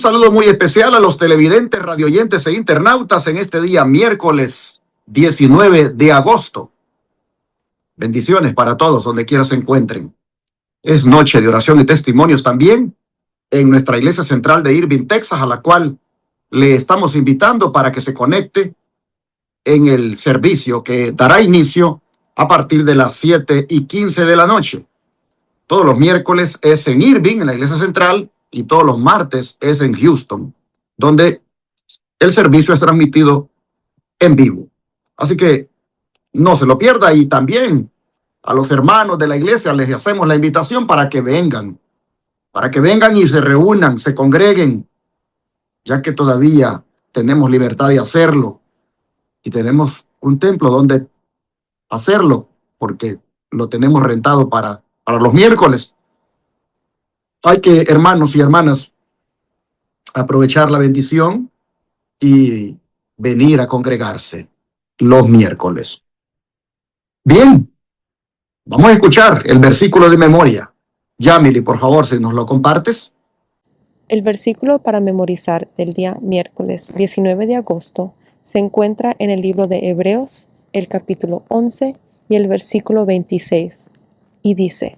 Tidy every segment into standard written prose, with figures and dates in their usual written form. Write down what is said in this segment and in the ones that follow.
saludo muy especial a los televidentes, radioyentes e internautas en este día miércoles 19 de agosto. Bendiciones para todos donde quiera se encuentren. Es noche de oración y testimonios también en nuestra iglesia central de Irving, Texas, a la cual le estamos invitando para que se conecte en el servicio que dará inicio a partir de las 7:15 de la noche. Todos los miércoles es en Irving, en la iglesia central, y todos los martes es en Houston, donde el servicio es transmitido en vivo. Así que no se lo pierda, y también a los hermanos de la iglesia les hacemos la invitación para que vengan y se reúnan, se congreguen, ya que todavía tenemos libertad de hacerlo y tenemos un templo donde hacerlo, porque lo tenemos rentado para los miércoles. Hay que, hermanos y hermanas, aprovechar la bendición y venir a congregarse los miércoles. Bien, vamos a escuchar el versículo de memoria. Yamili, por favor, si nos lo compartes. El versículo para memorizar del día miércoles 19 de agosto se encuentra en el libro de Hebreos, el capítulo 11 y el versículo 26, y dice: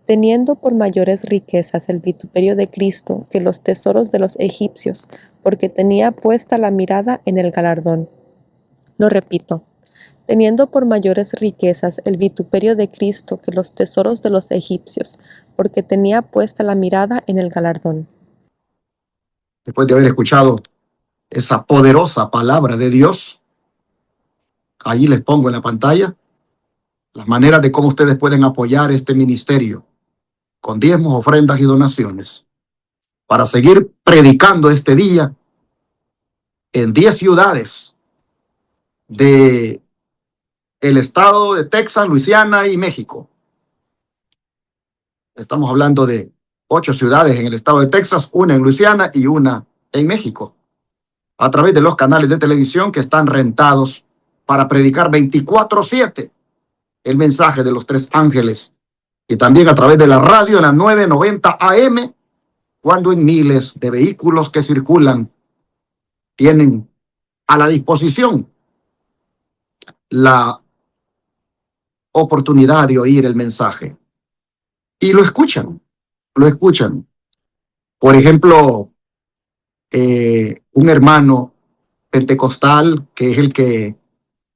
teniendo por mayores riquezas el vituperio de Cristo que los tesoros de los egipcios, porque tenía puesta la mirada en el galardón. Lo repito: teniendo por mayores riquezas el vituperio de Cristo que los tesoros de los egipcios, porque tenía puesta la mirada en el galardón. Después de haber escuchado esa poderosa palabra de Dios, allí les pongo en la pantalla las maneras de cómo ustedes pueden apoyar este ministerio con diezmos, ofrendas y donaciones para seguir predicando este día en 10 ciudades de el estado de Texas, Luisiana y México. Estamos hablando de 8 ciudades en el estado de Texas, una en Luisiana y una en México, a través de los canales de televisión que están rentados para predicar 24/7 el mensaje de los 3 ángeles, y también a través de la radio en la 990 AM, cuando en miles de vehículos que circulan tienen a la disposición la oportunidad de oír el mensaje y lo escuchan. Por ejemplo, un hermano pentecostal que es el que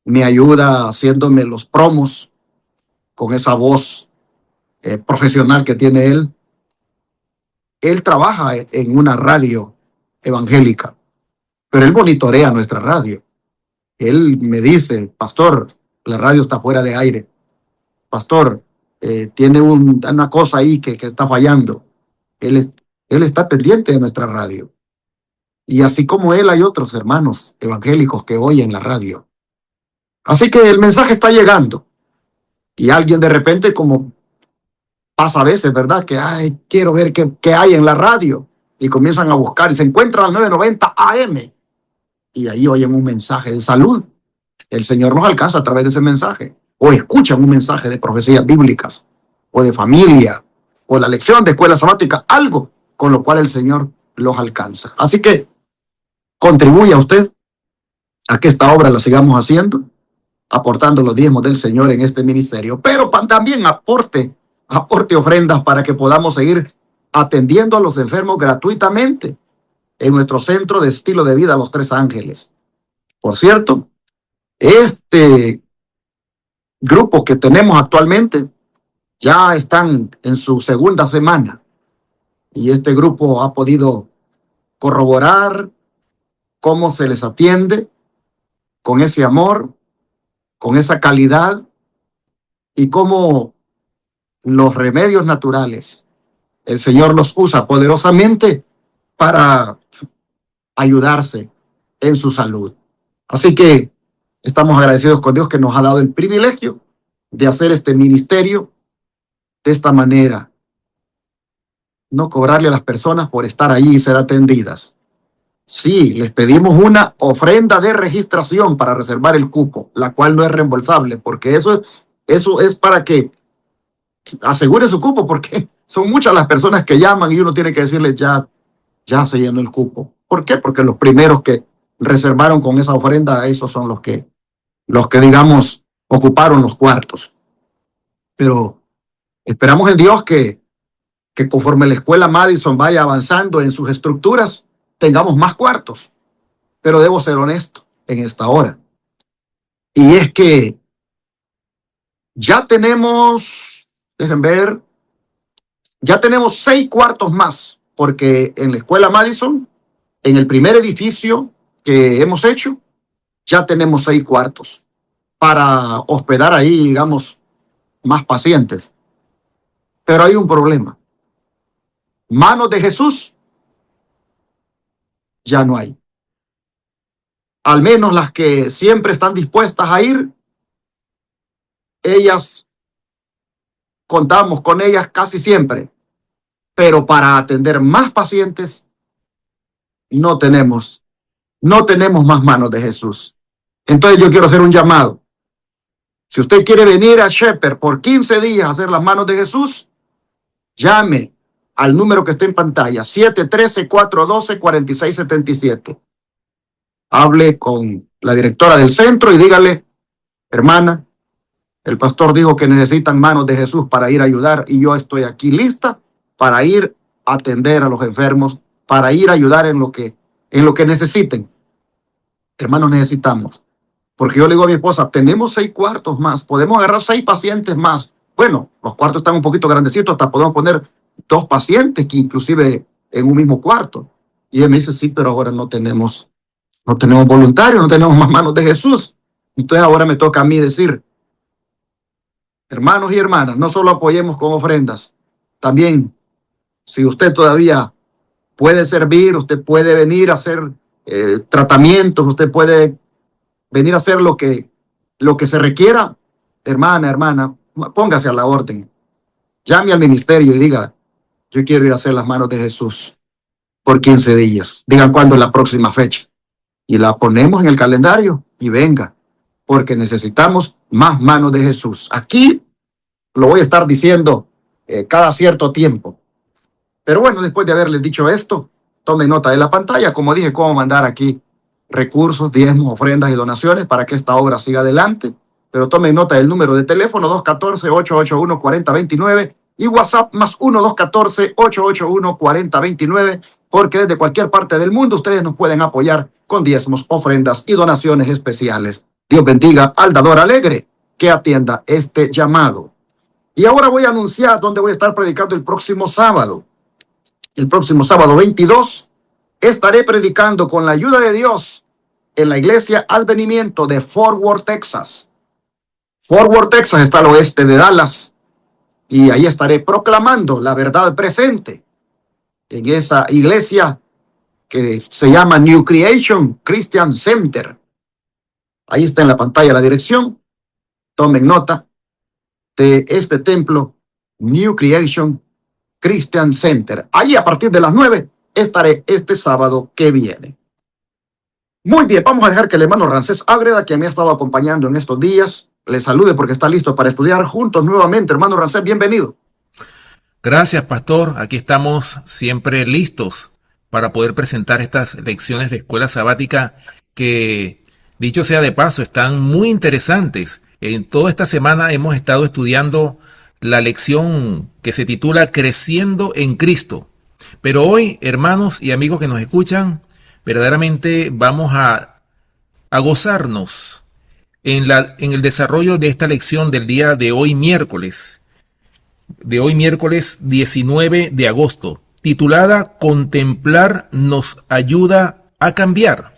me ayuda haciéndome los promos con esa voz profesional que tiene él. Él trabaja en una radio evangélica, pero él monitorea nuestra radio. Él me dice: pastor, la radio está fuera de aire. Pastor, tiene una cosa ahí que está fallando. Él está pendiente de nuestra radio. Y así como él, hay otros hermanos evangélicos que oyen la radio. Así que el mensaje está llegando. Y alguien de repente, como pasa a veces, ¿verdad? Que quiero ver qué hay en la radio. Y comienzan a buscar y se encuentran al 990 AM. Y ahí oyen un mensaje de salud. El Señor los alcanza a través de ese mensaje. O escuchan un mensaje de profecías bíblicas, o de familia, o la lección de escuela sabática, algo con lo cual el Señor los alcanza. Así que contribuya usted a que esta obra la sigamos haciendo, aportando los diezmos del Señor en este ministerio, pero también aporte ofrendas para que podamos seguir atendiendo a los enfermos gratuitamente en nuestro centro de estilo de vida Los 3 Ángeles. Por cierto, este grupo que tenemos actualmente ya están en su segunda semana, y este grupo ha podido corroborar cómo se les atiende con ese amor, con esa calidad, y cómo los remedios naturales el Señor los usa poderosamente para ayudarse en su salud. Así que estamos agradecidos con Dios que nos ha dado el privilegio de hacer este ministerio de esta manera. No cobrarle a las personas por estar allí y ser atendidas. Sí, les pedimos una ofrenda de registración para reservar el cupo, la cual no es reembolsable, porque eso es para que asegure su cupo, porque son muchas las personas que llaman y uno tiene que decirles: ya ya se llenó el cupo. ¿Por qué? Porque los primeros que reservaron con esa ofrenda, esos son los que digamos, ocuparon los cuartos. Pero esperamos en Dios que conforme la escuela Madison vaya avanzando en sus estructuras, tengamos más cuartos. Pero debo ser honesto en esta hora. Y es que ya tenemos, dejen ver, ya tenemos 6 cuartos más, porque en la escuela Madison, en el primer edificio que hemos hecho, ya tenemos 6 cuartos para hospedar ahí, digamos, más pacientes. Pero hay un problema. Manos de Jesús ya no hay. Al menos las que siempre están dispuestas a ir, ellas, contamos con ellas casi siempre. Pero para atender más pacientes, no tenemos más manos de Jesús. Entonces yo quiero hacer un llamado. Si usted quiere venir a Shepherd por 15 días a hacer las manos de Jesús, llame al número que está en pantalla, 713-412-4677. Hable con la directora del centro y dígale, hermana, el pastor dijo que necesitan manos de Jesús para ir a ayudar y yo estoy aquí lista para ir a atender a los enfermos, para ir a ayudar en lo que necesiten. Hermanos, necesitamos. Porque yo le digo a mi esposa, tenemos 6 cuartos más, podemos agarrar 6 pacientes más. Bueno, los cuartos están un poquito grandecitos, hasta podemos poner 2 pacientes que inclusive en un mismo cuarto. Y ella me dice, sí, pero ahora no tenemos voluntarios, no tenemos más manos de Jesús. Entonces ahora me toca a mí decir, hermanos y hermanas, no solo apoyemos con ofrendas, también si usted todavía puede servir, usted puede venir a hacer tratamientos, usted puede venir a hacer lo que se requiera, hermana, póngase a la orden. Llame al ministerio y diga, yo quiero ir a hacer las manos de Jesús por 15 días. Digan cuándo es la próxima fecha. Y la ponemos en el calendario y venga, porque necesitamos más manos de Jesús. Aquí lo voy a estar diciendo cada cierto tiempo. Pero bueno, después de haberles dicho esto, tomen nota de la pantalla. Como dije, cómo mandar aquí recursos, diezmos, ofrendas y donaciones para que esta obra siga adelante. Pero tomen nota del número de teléfono 214-881-4029 y WhatsApp más 1-214-881-4029, porque desde cualquier parte del mundo ustedes nos pueden apoyar con diezmos, ofrendas y donaciones especiales. Dios bendiga al dador alegre que atienda este llamado. Y ahora voy a anunciar dónde voy a estar predicando el próximo sábado. El próximo sábado 22 estaré predicando con la ayuda de Dios en la iglesia Advenimiento de Fort Worth, Texas. Fort Worth, Texas está al oeste de Dallas y ahí estaré proclamando la verdad presente en esa iglesia que se llama New Creation Christian Center. Ahí está en la pantalla la dirección. Tomen nota de este templo, New Creation Christian Center. Ahí a partir de las 9 estaré este sábado que viene. Muy bien, vamos a dejar que el hermano Ramsés Ágreda, que me ha estado acompañando en estos días, le salude porque está listo para estudiar juntos nuevamente. Hermano Ramsés, bienvenido. Gracias, pastor. Aquí estamos siempre listos para poder presentar estas lecciones de escuela sabática que, dicho sea de paso, están muy interesantes. En toda esta semana hemos estado estudiando la lección que se titula Creciendo en Cristo. Pero hoy, hermanos y amigos que nos escuchan, verdaderamente vamos a gozarnos en el desarrollo de esta lección del día de hoy miércoles 19 de agosto, titulada Contemplar nos ayuda a cambiar.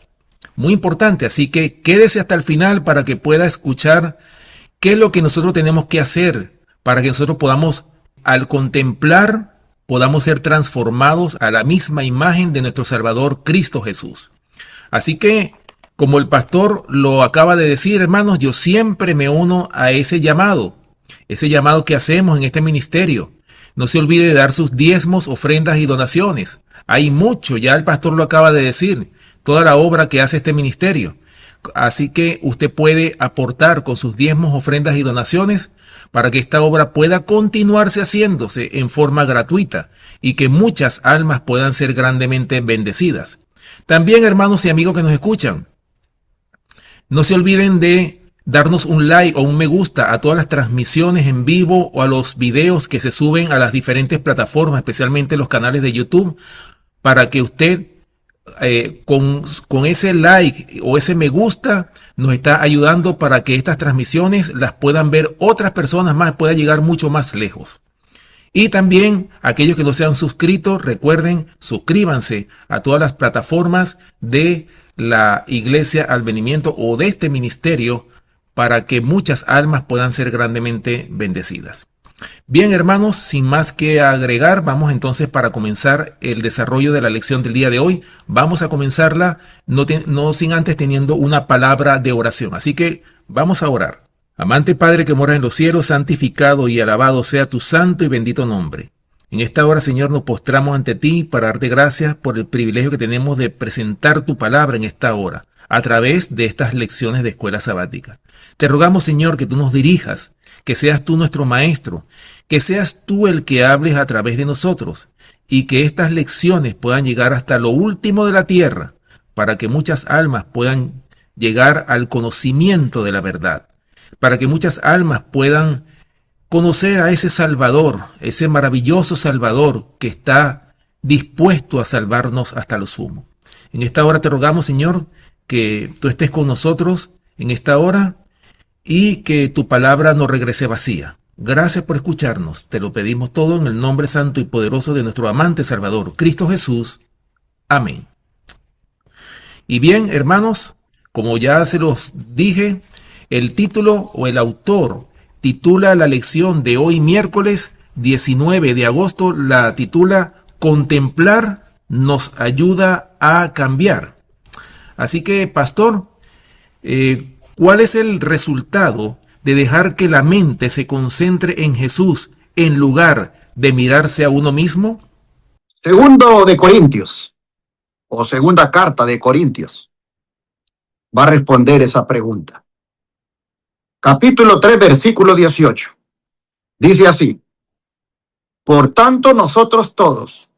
Muy importante, así que quédese hasta el final para que pueda escuchar qué es lo que nosotros tenemos que hacer para que nosotros podamos, al contemplar, podamos ser transformados a la misma imagen de nuestro Salvador Cristo Jesús. Así que, como el pastor lo acaba de decir, hermanos, yo siempre me uno a ese llamado que hacemos en este ministerio. No se olvide de dar sus diezmos, ofrendas y donaciones. Hay mucho, ya el pastor lo acaba de decir, toda la obra que hace este ministerio. Así que usted puede aportar con sus diezmos, ofrendas y donaciones para que esta obra pueda continuarse haciéndose en forma gratuita y que muchas almas puedan ser grandemente bendecidas. También, hermanos y amigos que nos escuchan, no se olviden de darnos un like o un me gusta a todas las transmisiones en vivo o a los videos que se suben a las diferentes plataformas, especialmente los canales de YouTube, para que usted con ese like o ese me gusta nos está ayudando para que estas transmisiones las puedan ver otras personas más, pueda llegar mucho más lejos. Y también aquellos que no se han suscrito, recuerden, suscríbanse a todas las plataformas de la Iglesia Advenimiento o de este ministerio para que muchas almas puedan ser grandemente bendecidas. Bien, hermanos, sin más que agregar, vamos entonces para comenzar el desarrollo de la lección del día de hoy. Vamos a comenzarla no sin antes teniendo una palabra de oración. Así que vamos a orar. Amante Padre que moras en los cielos, santificado y alabado sea tu santo y bendito nombre. En esta hora, Señor, nos postramos ante ti para darte gracias por el privilegio que tenemos de presentar tu palabra en esta hora, a través de estas lecciones de escuela sabática. Te rogamos, Señor, que tú nos dirijas, que seas tú nuestro maestro, que seas tú el que hables a través de nosotros, y que estas lecciones puedan llegar hasta lo último de la tierra, para que muchas almas puedan llegar al conocimiento de la verdad, para que muchas almas puedan conocer a ese Salvador, ese maravilloso Salvador que está dispuesto a salvarnos hasta lo sumo. En esta hora te rogamos, Señor, que tú estés con nosotros en esta hora y que tu palabra no regrese vacía. Gracias por escucharnos. Te lo pedimos todo en el nombre santo y poderoso de nuestro amante Salvador, Cristo Jesús. Amén. Y bien, hermanos, como ya se los dije, el título o el autor titula la lección de hoy miércoles 19 de agosto, la titula Contemplar nos ayuda a cambiar. Así que, pastor, ¿cuál es el resultado de dejar que la mente se concentre en Jesús en lugar de mirarse a uno mismo? Segundo de Corintios, o segunda carta de Corintios, va a responder esa pregunta. Capítulo 3, versículo 18. Dice así: por tanto, nosotros todos,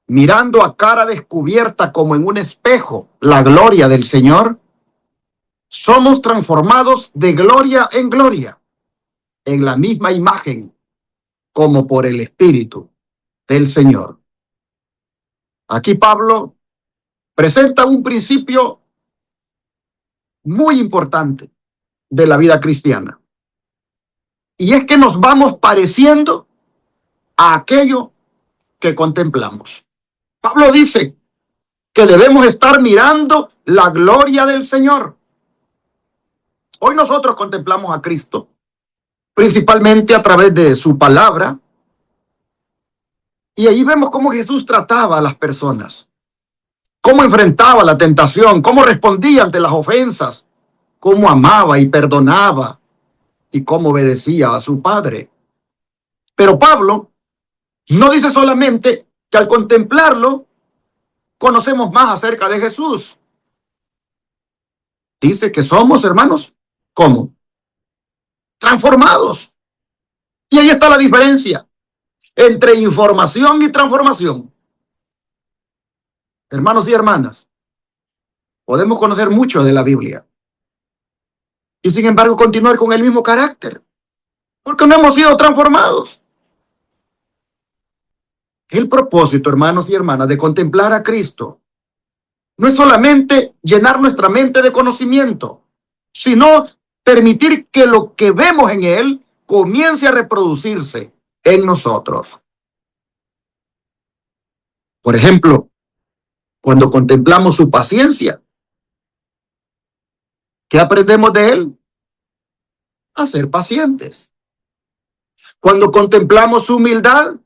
mirando a cara descubierta como en un espejo la gloria del Señor, somos transformados de gloria en gloria, en la misma imagen, como por el Espíritu del Señor. Aquí Pablo presenta un principio muy importante de la vida cristiana. Y es que nos vamos pareciendo a aquello que contemplamos. Pablo dice que debemos estar mirando la gloria del Señor. Hoy nosotros contemplamos a Cristo, principalmente a través de su palabra. Y ahí vemos cómo Jesús trataba a las personas, cómo enfrentaba la tentación, cómo respondía ante las ofensas, cómo amaba y perdonaba y cómo obedecía a su Padre. Pero Pablo no dice solamente que al contemplarlo conocemos más acerca de Jesús. Dice que somos, hermanos, ¿cómo? Transformados. Y ahí está la diferencia entre información y transformación. Hermanos y hermanas, podemos conocer mucho de la Biblia y sin embargo continuar con el mismo carácter, porque no hemos sido transformados. El propósito, hermanos y hermanas, de contemplar a Cristo no es solamente llenar nuestra mente de conocimiento, sino permitir que lo que vemos en Él comience a reproducirse en nosotros. Por ejemplo, cuando contemplamos su paciencia, ¿qué aprendemos de Él? A ser pacientes. Cuando contemplamos su humildad,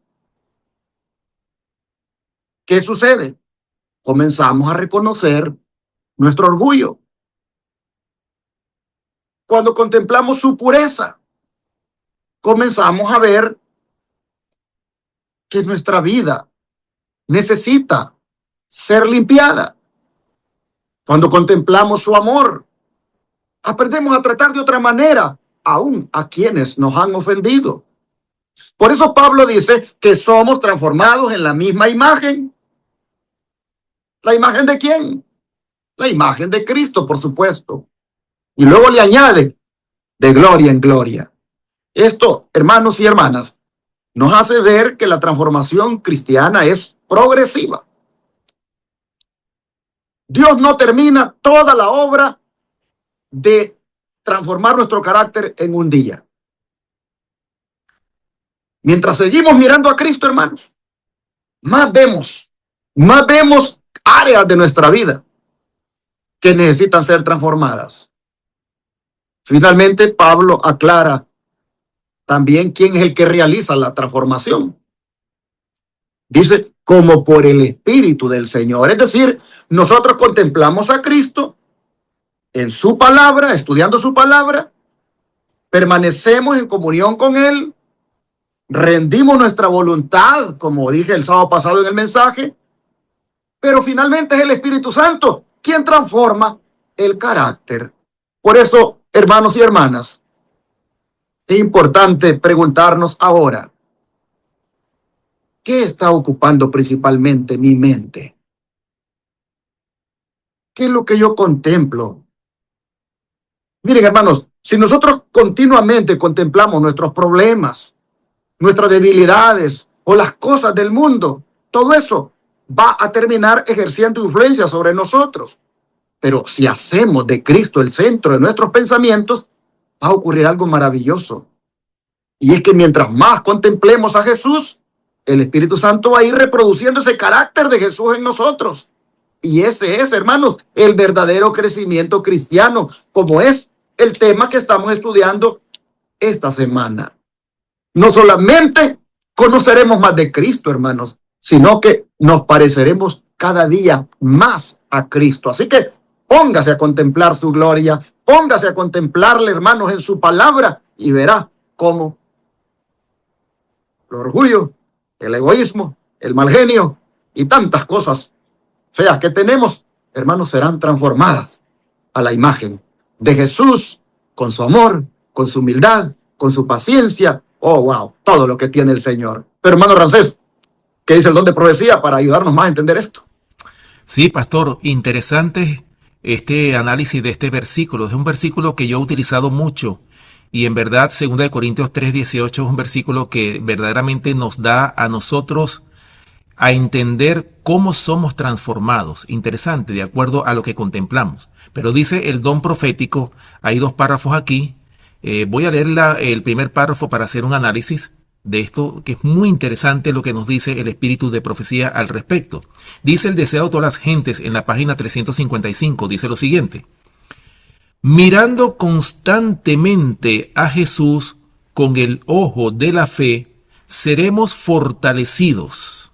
¿qué sucede? Comenzamos a reconocer nuestro orgullo. Cuando contemplamos su pureza, comenzamos a ver que nuestra vida necesita ser limpiada. Cuando contemplamos su amor, Aprendemos a tratar de otra manera, aún a quienes nos han ofendido. Por eso Pablo dice que somos transformados en la misma imagen. ¿La imagen de quién? La imagen de Cristo, por supuesto. Y luego le añade, de gloria en gloria. Esto, hermanos y hermanas, nos hace ver que la transformación cristiana es progresiva. Dios no termina toda la obra de transformar nuestro carácter en un día. Mientras seguimos mirando a Cristo, hermanos, más vemos áreas de nuestra vida que necesitan ser transformadas. Finalmente, Pablo aclara también quién es el que realiza la transformación. Dice, como por el Espíritu del Señor. Es decir, nosotros contemplamos a Cristo en su palabra, estudiando su palabra, permanecemos en comunión con Él, rendimos nuestra voluntad, como dije el sábado pasado en el mensaje, pero finalmente es el Espíritu Santo quien transforma el carácter. Por eso, hermanos y hermanas, es importante preguntarnos ahora, ¿qué está ocupando principalmente mi mente? ¿Qué es lo que yo contemplo? Miren, hermanos, si nosotros continuamente contemplamos nuestros problemas, nuestras debilidades o las cosas del mundo, todo eso va a terminar ejerciendo influencia sobre nosotros. Pero si hacemos de Cristo el centro de nuestros pensamientos, va a ocurrir algo maravilloso. Y es que mientras más contemplemos a Jesús, el Espíritu Santo va a ir reproduciendo ese carácter de Jesús en nosotros. Y ese es, hermanos, el verdadero crecimiento cristiano, como es el tema que estamos estudiando esta semana. No solamente conoceremos más de Cristo, hermanos, sino que nos pareceremos cada día más a Cristo. Así que póngase a contemplar su gloria, póngase a contemplarle, hermanos, en su palabra y verá cómo el orgullo, el egoísmo, el mal genio y tantas cosas feas que tenemos, hermanos, serán transformadas a la imagen de Jesús, con su amor, con su humildad, con su paciencia. Oh, wow, todo lo que tiene el Señor. Pero hermano Ramsés, ¿qué dice el don de profecía para ayudarnos más a entender esto? Sí, pastor, interesante este análisis de este versículo. Es un versículo que yo he utilizado mucho y en verdad 2 Corintios 3:18 es un versículo que verdaderamente nos da a nosotros a entender cómo somos transformados. Interesante, de acuerdo a lo que contemplamos. Pero dice el don profético, hay dos párrafos aquí. Voy a leer el primer párrafo para hacer un análisis de esto, que es muy interesante lo que nos dice el espíritu de profecía al respecto. Dice el deseo de todas las gentes en la página 355, dice lo siguiente: mirando constantemente a Jesús con el ojo de la fe, seremos fortalecidos.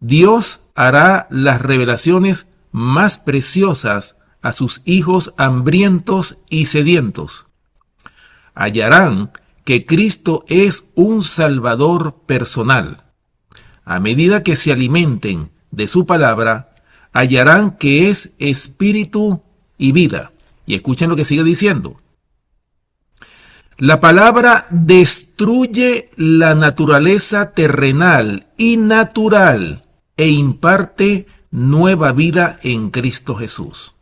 Dios hará las revelaciones más preciosas a sus hijos hambrientos y sedientos. Hallarán que Cristo es un Salvador personal. A medida que se alimenten de su palabra, hallarán que es espíritu y vida. Y escuchen lo que sigue diciendo. La palabra destruye la naturaleza terrenal y natural e imparte nueva vida en Cristo Jesús.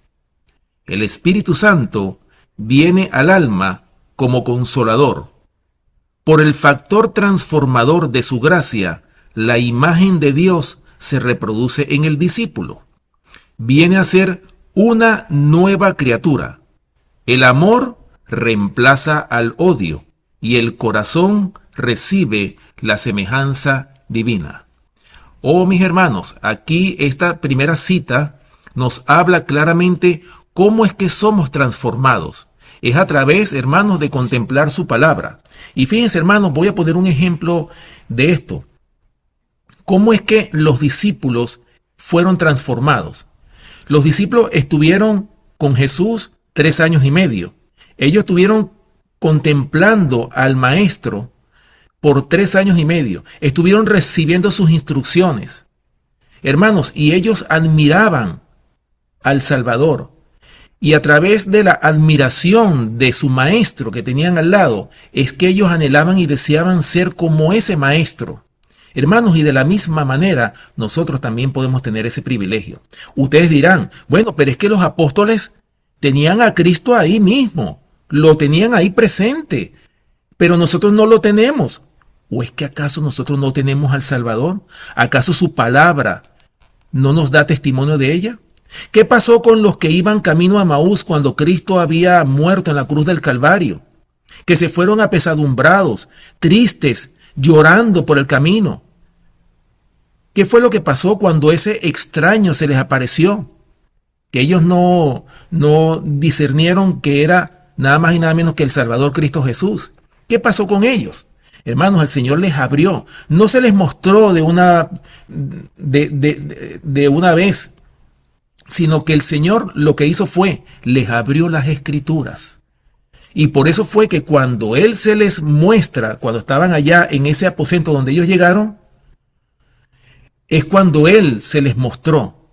El Espíritu Santo viene al alma como consolador. Por el factor transformador de su gracia, la imagen de Dios se reproduce en el discípulo. Viene a ser una nueva criatura. El amor reemplaza al odio y el corazón recibe la semejanza divina. Oh, mis hermanos, aquí esta primera cita nos habla claramente cómo es que somos transformados. Es a través, hermanos, de contemplar su palabra. Y fíjense, hermanos, voy a poner un ejemplo de esto. ¿Cómo es que los discípulos fueron transformados? Los discípulos estuvieron con Jesús 3 años y medio. Ellos estuvieron contemplando al Maestro por 3 años y medio. Estuvieron recibiendo sus instrucciones. Hermanos, y ellos admiraban al Salvador. Y a través de la admiración de su maestro que tenían al lado, es que ellos anhelaban y deseaban ser como ese maestro. Hermanos, y de la misma manera, nosotros también podemos tener ese privilegio. Ustedes dirán, bueno, pero es que los apóstoles tenían a Cristo ahí mismo, lo tenían ahí presente, pero nosotros no lo tenemos. ¿O es que acaso nosotros no tenemos al Salvador? ¿Acaso su palabra no nos da testimonio de ella? ¿Qué pasó con los que iban camino a Maús cuando Cristo había muerto en la cruz del Calvario? Que se fueron apesadumbrados, tristes, llorando por el camino. ¿Qué fue lo que pasó cuando ese extraño se les apareció? Que ellos no discernieron que era nada más y nada menos que el Salvador Cristo Jesús. ¿Qué pasó con ellos? Hermanos, el Señor les abrió. No se les mostró de una vez, sino que el Señor lo que hizo fue, les abrió las Escrituras. Y por eso fue que cuando Él se les muestra, cuando estaban allá en ese aposento donde ellos llegaron, es cuando Él se les mostró.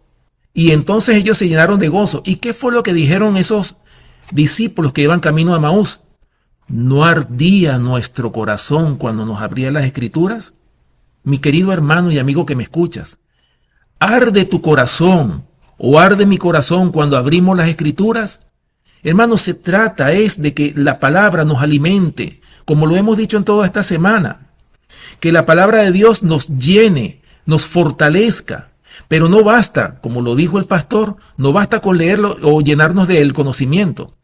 Y entonces ellos se llenaron de gozo. ¿Y qué fue lo que dijeron esos discípulos que iban camino a Maús? ¿No ardía nuestro corazón cuando nos abría las Escrituras? Mi querido hermano y amigo que me escuchas, ¿arde tu corazón o arde mi corazón cuando abrimos las Escrituras? Hermano, se trata es de que la palabra nos alimente, como lo hemos dicho en toda esta semana, que la palabra de Dios nos llene, nos fortalezca, pero no basta, como lo dijo el pastor, no basta con leerlo o llenarnos del conocimiento.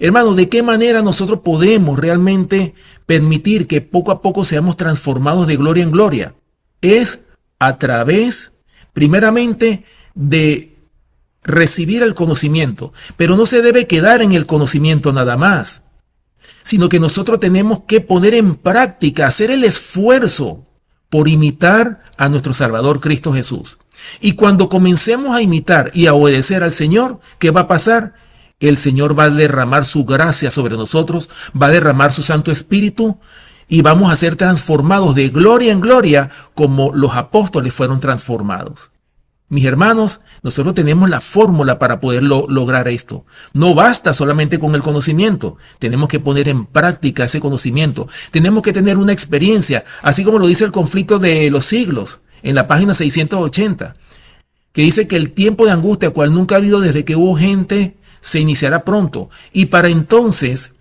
Hermano, ¿de qué manera nosotros podemos realmente permitir que poco a poco seamos transformados de gloria en gloria? Es a través, primeramente, de recibir el conocimiento, pero no se debe quedar en el conocimiento nada más, sino que nosotros tenemos que poner en práctica, hacer el esfuerzo por imitar a nuestro Salvador Cristo Jesús. Y cuando comencemos a imitar y a obedecer al Señor, ¿qué va a pasar? El Señor va a derramar su gracia sobre nosotros, va a derramar su Santo Espíritu y vamos a ser transformados de gloria en gloria como los apóstoles fueron transformados. Mis hermanos, nosotros tenemos la fórmula para poder lograr esto. No basta solamente con el conocimiento, tenemos que poner en práctica ese conocimiento. Tenemos que tener una experiencia, así como lo dice el conflicto de los siglos, en la página 680, que dice que el tiempo de angustia, cual nunca ha habido desde que hubo gente, se iniciará pronto. Y para entonces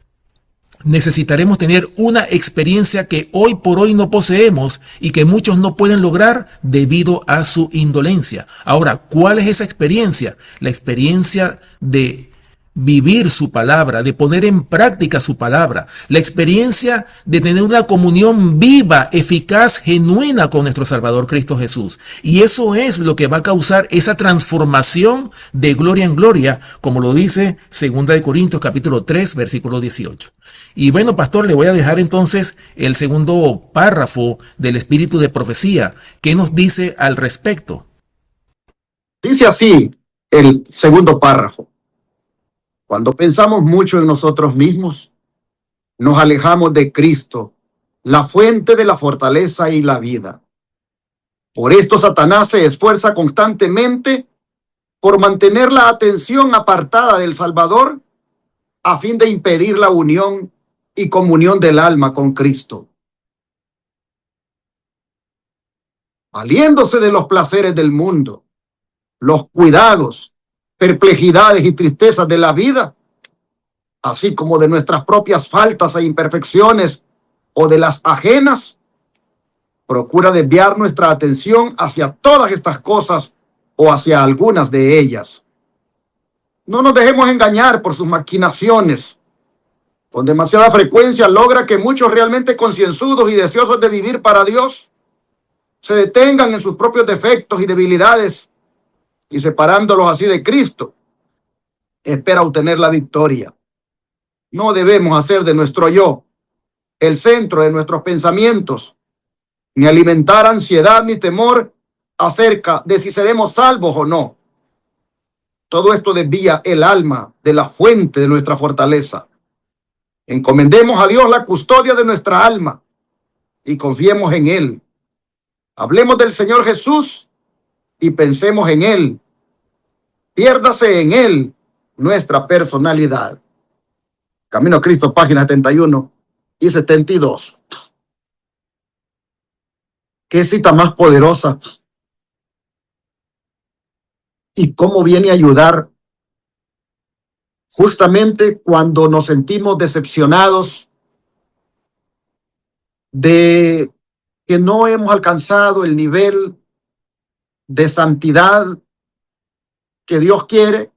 necesitaremos tener una experiencia que hoy por hoy no poseemos y que muchos no pueden lograr debido a su indolencia. Ahora, ¿cuál es esa experiencia? La experiencia de vivir su palabra, de poner en práctica su palabra, la experiencia de tener una comunión viva, eficaz, genuina con nuestro Salvador Cristo Jesús. Y eso es lo que va a causar esa transformación de gloria en gloria, como lo dice 2 Corintios capítulo 3, versículo 18. Y bueno, pastor, le voy a dejar entonces el segundo párrafo del espíritu de profecía. ¿Qué nos dice al respecto? Dice así el segundo párrafo. Cuando pensamos mucho en nosotros mismos, nos alejamos de Cristo, la fuente de la fortaleza y la vida. Por esto Satanás se esfuerza constantemente por mantener la atención apartada del Salvador a fin de impedir la unión y comunión del alma con Cristo. Valiéndose de los placeres del mundo, los cuidados, perplejidades y tristezas de la vida, así como de nuestras propias faltas e imperfecciones o de las ajenas, procura desviar nuestra atención hacia todas estas cosas o hacia algunas de ellas. No nos dejemos engañar por sus maquinaciones. Con demasiada frecuencia logra que muchos realmente concienzudos y deseosos de vivir para Dios se detengan en sus propios defectos y debilidades y separándolos así de Cristo, espera obtener la victoria. No debemos hacer de nuestro yo el centro de nuestros pensamientos, ni alimentar ansiedad ni temor acerca de si seremos salvos o no. Todo esto desvía el alma de la fuente de nuestra fortaleza. Encomendemos a Dios la custodia de nuestra alma y confiemos en Él. Hablemos del Señor Jesús y pensemos en Él. Piérdase en Él nuestra personalidad. Camino a Cristo, páginas 71 y 72. ¿Qué cita más poderosa? ¿Y cómo viene a ayudar justamente cuando nos sentimos decepcionados de que no hemos alcanzado el nivel de santidad que Dios quiere,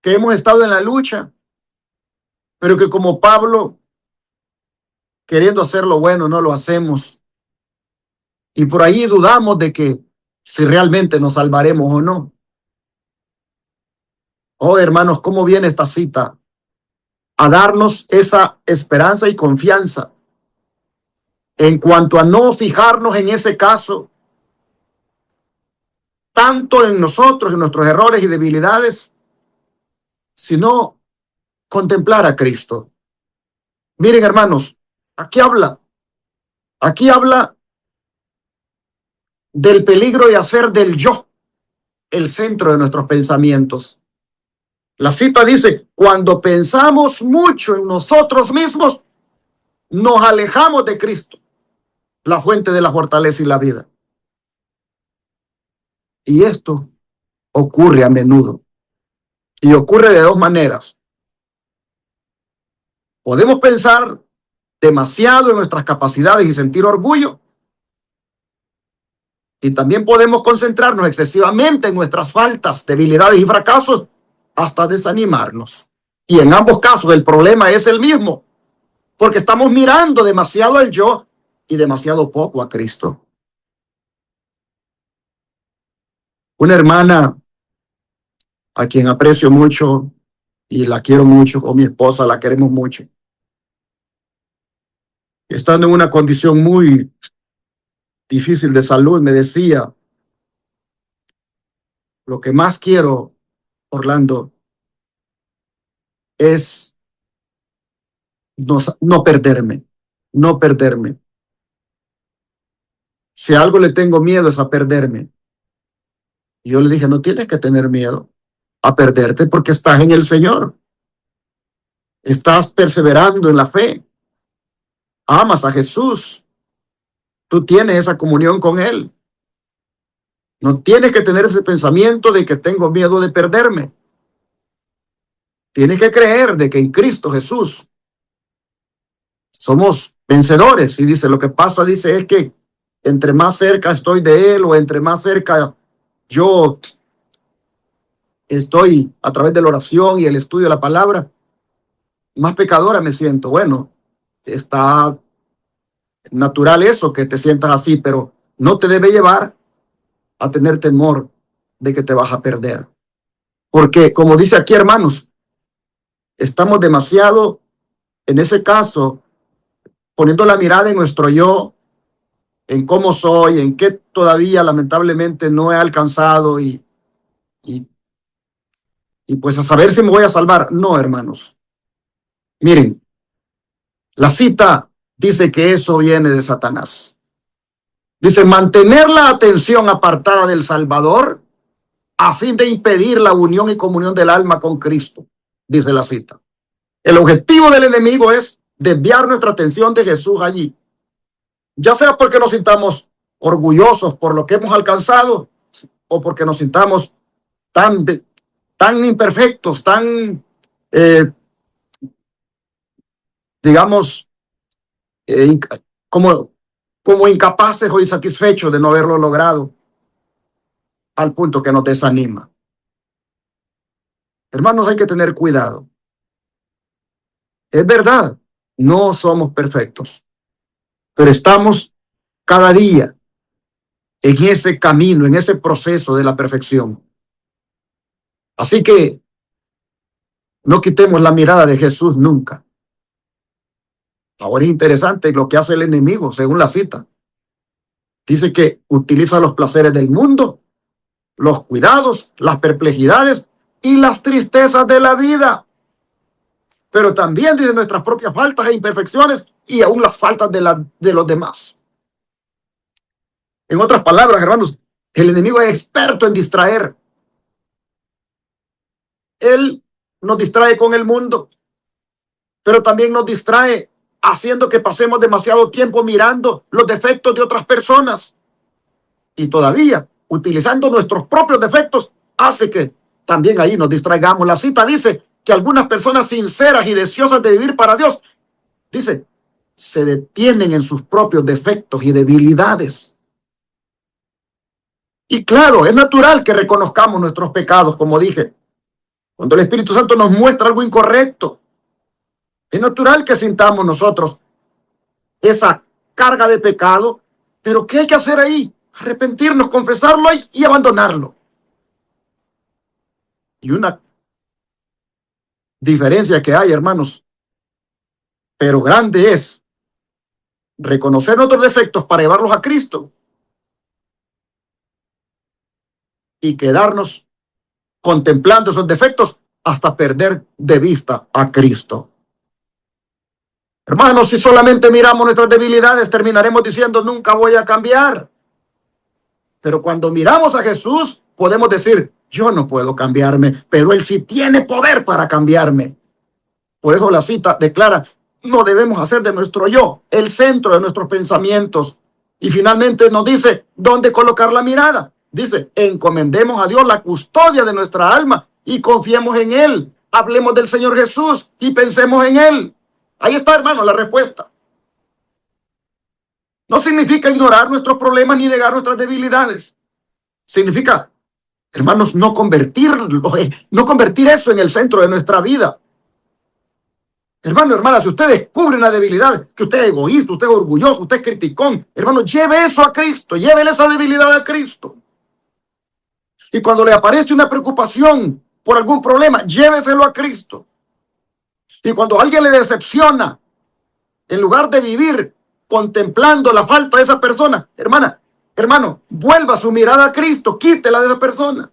que hemos estado en la lucha, pero que como Pablo, queriendo hacer lo bueno, no lo hacemos? Y por ahí dudamos de que si realmente nos salvaremos o no. Oh, hermanos, ¿cómo viene esta cita a darnos esa esperanza y confianza en cuanto a no fijarnos en ese caso, tanto en nosotros, en nuestros errores y debilidades, sino contemplar a Cristo? Miren, hermanos, aquí habla del peligro de hacer del yo el centro de nuestros pensamientos. La cita dice, cuando pensamos mucho en nosotros mismos, nos alejamos de Cristo, la fuente de la fortaleza y la vida. Y esto ocurre a menudo. Y ocurre de dos maneras. Podemos pensar demasiado en nuestras capacidades y sentir orgullo. Y también podemos concentrarnos excesivamente en nuestras faltas, debilidades y fracasos hasta desanimarnos. Y en ambos casos el problema es el mismo, porque estamos mirando demasiado al yo y demasiado poco a Cristo. Una hermana a quien aprecio mucho y la quiero mucho, con mi esposa la queremos mucho, estando en una condición muy difícil de salud, me decía, lo que más quiero, Orlando, es no perderme, no perderme. Si a algo le tengo miedo es a perderme. Y yo le dije, no tienes que tener miedo a perderte porque estás en el Señor. Estás perseverando en la fe. Amas a Jesús. Tú tienes esa comunión con Él. No tienes que tener ese pensamiento de que tengo miedo de perderme. Tienes que creer de que en Cristo Jesús somos vencedores. Y dice, lo que pasa, dice, es que entre más cerca estoy de Él o entre más cerca yo estoy a través de la oración y el estudio de la palabra, más pecadora me siento. Bueno, está natural eso, que te sientas así, pero no te debe llevar a tener temor de que te vas a perder. Porque, como dice aquí, hermanos, estamos demasiado, en ese caso, poniendo la mirada en nuestro yo, en cómo soy, en qué todavía lamentablemente no he alcanzado y pues a saber si me voy a salvar. No, hermanos. Miren, la cita dice que eso viene de Satanás. Dice, mantener la atención apartada del Salvador a fin de impedir la unión y comunión del alma con Cristo, dice la cita. El objetivo del enemigo es desviar nuestra atención de Jesús allí, ya sea porque nos sintamos orgullosos por lo que hemos alcanzado o porque nos sintamos tan imperfectos, tan, digamos, como incapaces o insatisfechos de no haberlo logrado, al punto que nos desanima. Hermanos, hay que tener cuidado. Es verdad, no somos perfectos, pero estamos cada día en ese camino, en ese proceso de la perfección. Así que no quitemos la mirada de Jesús nunca. Ahora es interesante lo que hace el enemigo, según la cita. Dice que utiliza los placeres del mundo, los cuidados, las perplejidades y las tristezas de la vida. Pero también dice nuestras propias faltas e imperfecciones y aún las faltas de los demás. En otras palabras, hermanos, el enemigo es experto en distraer Él nos distrae con el mundo, pero también nos distrae haciendo que pasemos demasiado tiempo mirando los defectos de otras personas. Y todavía, utilizando nuestros propios defectos, hace que también ahí nos distraigamos. La cita dice que algunas personas sinceras y deseosas de vivir para Dios, dice, se detienen en sus propios defectos y debilidades. Y claro, es natural que reconozcamos nuestros pecados, como dije. Cuando el Espíritu Santo nos muestra algo incorrecto, es natural que sintamos nosotros esa carga de pecado, pero ¿qué hay que hacer ahí? Arrepentirnos, confesarlo y abandonarlo. Y una diferencia que hay, hermanos, pero grande, es reconocer nuestros defectos para llevarlos a Cristo y quedarnos contemplando esos defectos hasta perder de vista a Cristo. Hermanos, si solamente miramos nuestras debilidades, terminaremos diciendo, nunca voy a cambiar. Pero cuando miramos a Jesús, podemos decir, yo no puedo cambiarme, pero Él sí tiene poder para cambiarme. Por eso la cita declara, no debemos hacer de nuestro yo el centro de nuestros pensamientos. Y finalmente nos dice, ¿dónde colocar la mirada? Dice, encomendemos a Dios la custodia de nuestra alma y confiemos en Él. Hablemos del Señor Jesús y pensemos en Él. Ahí está, hermano, la respuesta. No significa ignorar nuestros problemas ni negar nuestras debilidades. Significa, hermanos, no convertir eso en el centro de nuestra vida. Hermano, hermana, si usted descubre una debilidad, que usted es egoísta, usted es orgulloso, usted es criticón, hermano, lleve eso a Cristo, llévele esa debilidad a Cristo. Y cuando le aparece una preocupación por algún problema, lléveselo a Cristo. Y cuando alguien le decepciona, en lugar de vivir contemplando la falta de esa persona, hermano, vuelva su mirada a Cristo, quítela de esa persona.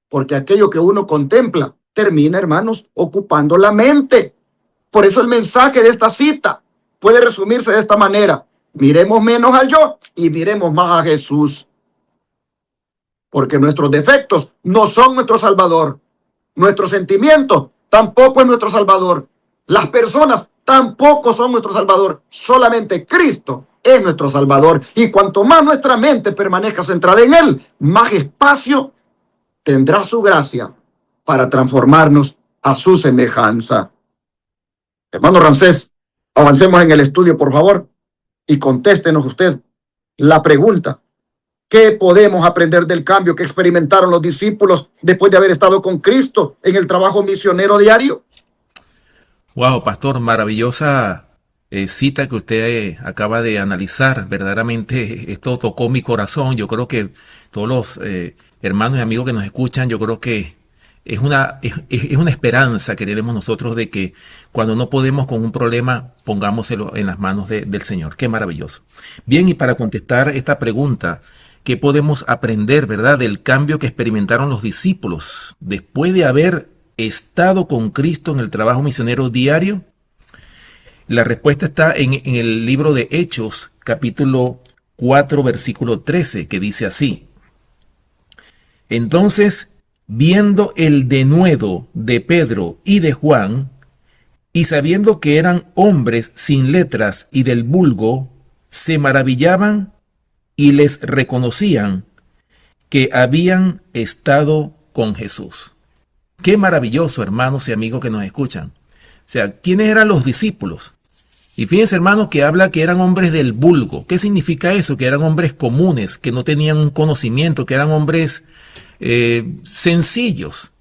Porque aquello que uno contempla termina, hermanos, ocupando la mente. Por eso el mensaje de esta cita puede resumirse de esta manera. Miremos menos al yo y miremos más a Jesús. Porque nuestros defectos no son nuestro Salvador. Nuestros sentimientos tampoco es nuestro Salvador. Las personas tampoco son nuestro Salvador. Solamente Cristo es nuestro Salvador. Y cuanto más nuestra mente permanezca centrada en Él, más espacio tendrá su gracia para transformarnos a su semejanza. Hermano Ramsés, avancemos en el estudio, por favor, y contéstenos usted la pregunta. ¿Qué podemos aprender del cambio que experimentaron los discípulos después de haber estado con Cristo en el trabajo misionero diario? Wow, pastor, maravillosa cita que usted acaba de analizar. Verdaderamente esto tocó mi corazón. Yo creo que todos los hermanos y amigos que nos escuchan, yo creo que es una esperanza que tenemos nosotros de que cuando no podemos con un problema, pongámoselo en las manos del Señor. Qué maravilloso. Bien, y para contestar esta pregunta, ¿qué podemos aprender, verdad, del cambio que experimentaron los discípulos después de haber estado con Cristo en el trabajo misionero diario? La respuesta está en el libro de Hechos, capítulo 4, versículo 13, que dice así. Entonces, viendo el denuedo de Pedro y de Juan, y sabiendo que eran hombres sin letras y del vulgo, se maravillaban y les reconocían que habían estado con Jesús. Qué maravilloso, hermanos y amigos que nos escuchan. O sea, ¿quiénes eran los discípulos? Y fíjense, hermanos, que habla que eran hombres del vulgo. ¿Qué significa eso? Que eran hombres comunes, que no tenían un conocimiento, que eran hombres sencillos,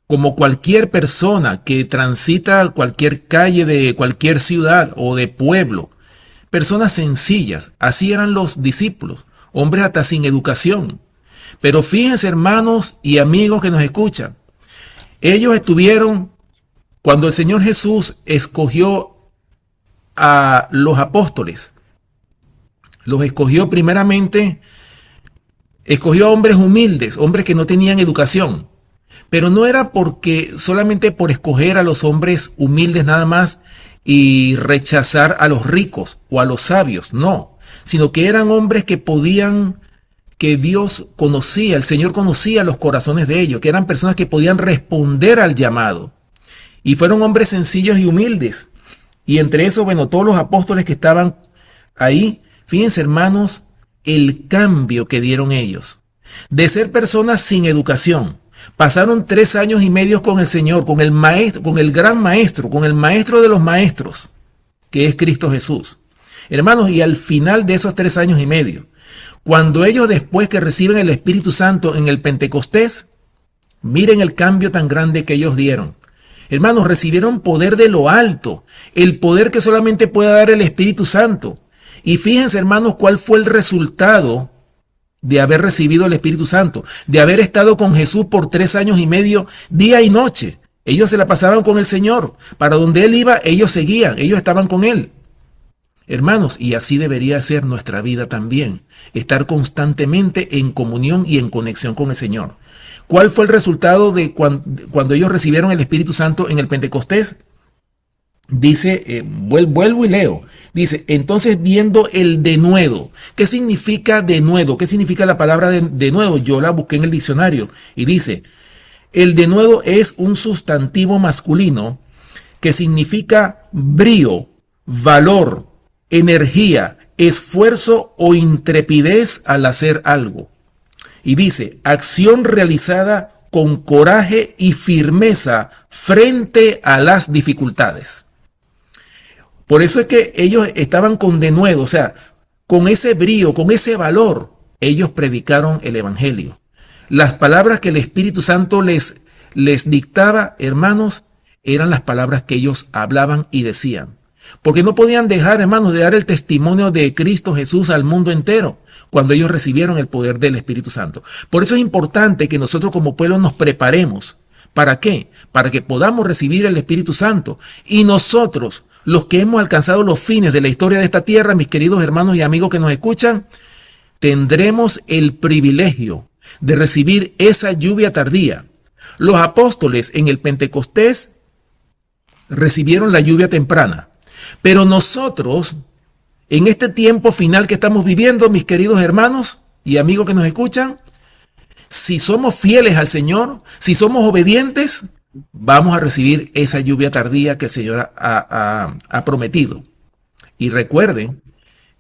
como cualquier persona que transita cualquier calle de cualquier ciudad o de pueblo. Personas sencillas, así eran los discípulos, hombres hasta sin educación. Pero fíjense, hermanos y amigos que nos escuchan, ellos estuvieron, cuando el Señor Jesús escogió a los apóstoles, los escogió primeramente, escogió a hombres humildes, hombres que no tenían educación. Pero no era porque solamente por escoger a los hombres humildes nada más y rechazar a los ricos o a los sabios, no, sino que eran hombres que podían que Dios conocía, el Señor conocía los corazones de ellos, que eran personas que podían responder al llamado. Y fueron hombres sencillos y humildes. Y entre esos, bueno, todos los apóstoles que estaban ahí, fíjense hermanos, el cambio que dieron ellos. De ser personas sin educación, pasaron 3 años y medio con el Señor, con el maestro, con el gran maestro, con el maestro de los maestros, que es Cristo Jesús. Hermanos, y al final de esos 3 años y medio, cuando ellos después que reciben el Espíritu Santo en el Pentecostés, miren el cambio tan grande que ellos dieron. Hermanos, recibieron poder de lo alto, el poder que solamente puede dar el Espíritu Santo. Y fíjense, hermanos, cuál fue el resultado de haber recibido el Espíritu Santo, de haber estado con Jesús por 3 años y medio, día y noche. Ellos se la pasaban con el Señor. Para donde Él iba, ellos seguían, ellos estaban con Él. Hermanos, y así debería ser nuestra vida también, estar constantemente en comunión y en conexión con el Señor. ¿Cuál fue el resultado de cuando ellos recibieron el Espíritu Santo en el Pentecostés? Dice, vuelvo y leo, dice, entonces viendo el denuedo. ¿Qué significa denuedo? ¿Qué significa la palabra denuedo? Yo la busqué en el diccionario y dice, el denuedo es un sustantivo masculino que significa brío, valor, energía, esfuerzo o intrepidez al hacer algo. Y dice, acción realizada con coraje y firmeza frente a las dificultades. Por eso es que ellos estaban con denuedo, o sea, con ese brío, con ese valor, ellos predicaron el evangelio. Las palabras que el Espíritu Santo les dictaba, hermanos, eran las palabras que ellos hablaban y decían. Porque no podían dejar, hermanos, de dar el testimonio de Cristo Jesús al mundo entero cuando ellos recibieron el poder del Espíritu Santo. Por eso es importante que nosotros como pueblo nos preparemos. ¿Para qué? Para que podamos recibir el Espíritu Santo. Y nosotros, los que hemos alcanzado los fines de la historia de esta tierra, mis queridos hermanos y amigos que nos escuchan, tendremos el privilegio de recibir esa lluvia tardía. Los apóstoles en el Pentecostés recibieron la lluvia temprana. Pero nosotros, en este tiempo final que estamos viviendo, mis queridos hermanos y amigos que nos escuchan, si somos fieles al Señor, si somos obedientes, vamos a recibir esa lluvia tardía que el Señor ha prometido. Y recuerden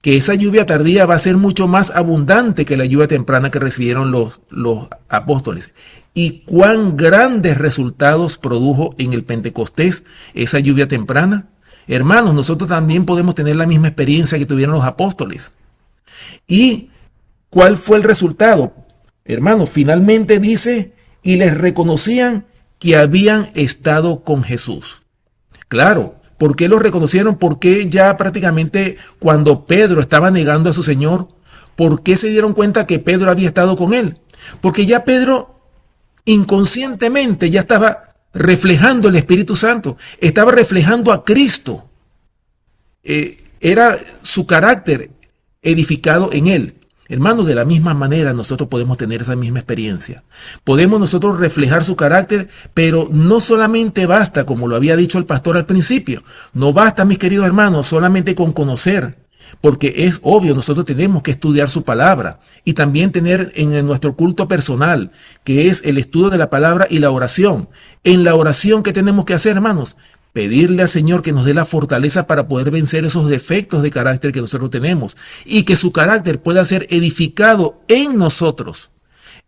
que esa lluvia tardía va a ser mucho más abundante que la lluvia temprana que recibieron los apóstoles. Y cuán grandes resultados produjo en el Pentecostés esa lluvia temprana. Hermanos, nosotros también podemos tener la misma experiencia que tuvieron los apóstoles. ¿Y cuál fue el resultado? Hermanos, finalmente dice, y les reconocían que habían estado con Jesús. Claro, ¿por qué los reconocieron? Porque ya prácticamente cuando Pedro estaba negando a su Señor, ¿por qué se dieron cuenta que Pedro había estado con él? Porque ya Pedro inconscientemente ya estaba reflejando el Espíritu Santo, estaba reflejando a Cristo. Era su carácter edificado en él. Hermanos, de la misma manera nosotros podemos tener esa misma experiencia. Podemos nosotros reflejar su carácter, pero no solamente basta, como lo había dicho el pastor al principio, no basta, mis queridos hermanos, solamente con conocer, porque es obvio, nosotros tenemos que estudiar su palabra y también tener en nuestro culto personal, que es el estudio de la palabra y la oración. En la oración, ¿qué tenemos que hacer, hermanos? Pedirle al Señor que nos dé la fortaleza para poder vencer esos defectos de carácter que nosotros tenemos y que su carácter pueda ser edificado en nosotros.